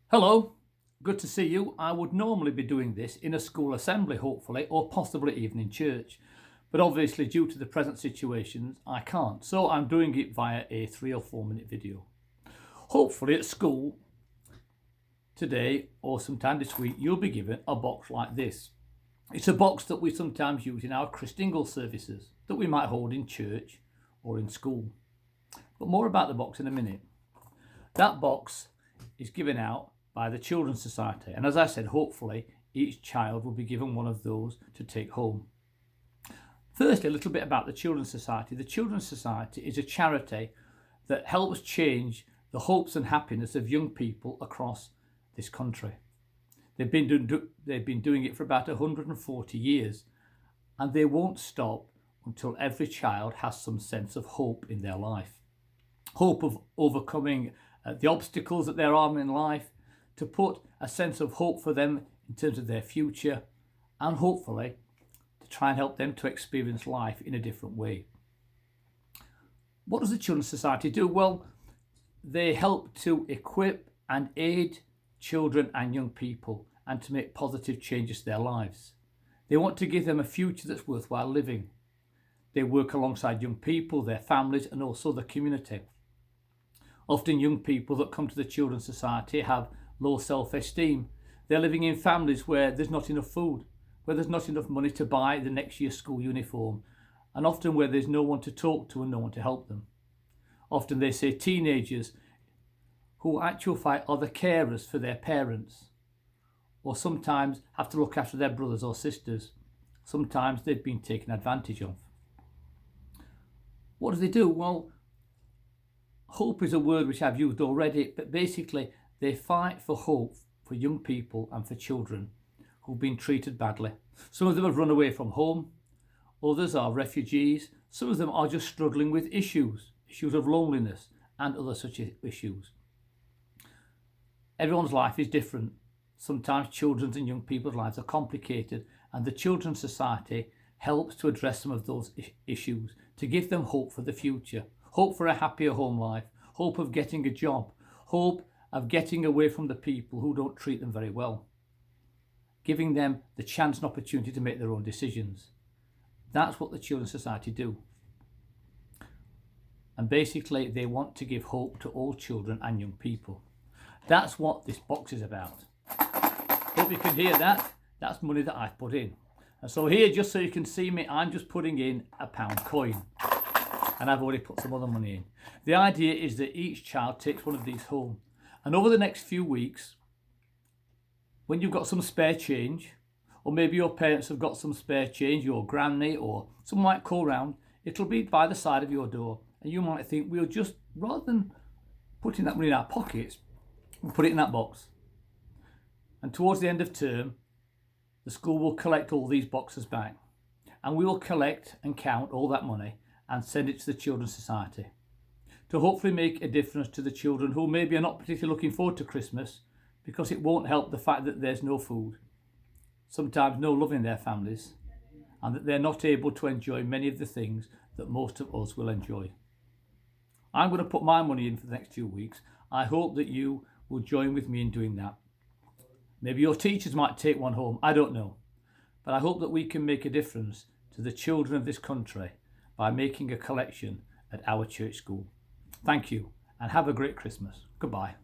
Hello, good to see you. I would normally be doing this in a school assembly, hopefully, or possibly even in church. But obviously, due to the present situations, I can't. So I'm doing it via a 3 or 4 minute video. Hopefully, at school today or sometime this week, you'll be given a box like this. It's a box that we sometimes use in our Christingle services that we might hold in church or in school. But more about the box in a minute. That box is given out by the Children's Society, and as I said, hopefully each child will be given one of those to take home. Firstly, a little bit about the Children's Society. The Children's Society is a charity that helps change the hopes and happiness of young people across this country. They've been doing it for about 140 years, and they won't stop until every child has some sense of hope in their life. Hope of overcoming the obstacles that there are in life, to put a sense of hope for them in terms of their future, and hopefully to try and help them to experience life in a different way. What does the Children's Society do? Well, they help to equip and aid children and young people and to make positive changes to their lives. They want to give them a future that's worthwhile living. They work alongside young people, their families, and also the community. Often young people that come to the Children's Society have low self-esteem. They're living in families where there's not enough food, where there's not enough money to buy the next year's school uniform, and often where there's no one to talk to and no one to help them. Often they say teenagers who actually are the carers for their parents, or sometimes have to look after their brothers or sisters. Sometimes they've been taken advantage of. What do they do? Well, hope is a word which I've used already, but basically they fight for hope for young people and for children who've been treated badly. Some of them have run away from home, others are refugees, some of them are just struggling with issues of loneliness and other such issues. Everyone's life is different. Sometimes children's and young people's lives are complicated, and the Children's Society helps to address some of those issues, to give them hope for the future, hope for a happier home life, hope of getting a job, hope of getting away from the people who don't treat them very well, giving them the chance and opportunity to make their own decisions. That's what the Children's Society do. And basically they want to give hope to all children and young people. That's what this box is about. Hope you can hear that. That's money that I've put in. And so here, just so you can see me, I'm just putting in a £1 coin. And I've already put some other money in. The idea is that each child takes one of these home. And over the next few weeks, when you've got some spare change, or maybe your parents have got some spare change, your granny or someone might call round, it'll be by the side of your door. And you might think, we'll just, rather than putting that money in our pockets, we'll put it in that box. And towards the end of term, the school will collect all these boxes back. And we will collect and count all that money and send it to the Children's Society to hopefully make a difference to the children who maybe are not particularly looking forward to Christmas, because it won't help the fact that there's no food, sometimes no love in their families, and that they're not able to enjoy many of the things that most of us will enjoy. I'm going to put my money in for the next 2 weeks. I hope that you will join with me in doing that. Maybe your teachers might take one home, I don't know. But I hope that we can make a difference to the children of this country by making a collection at our church school. Thank you, and have a great Christmas. Goodbye.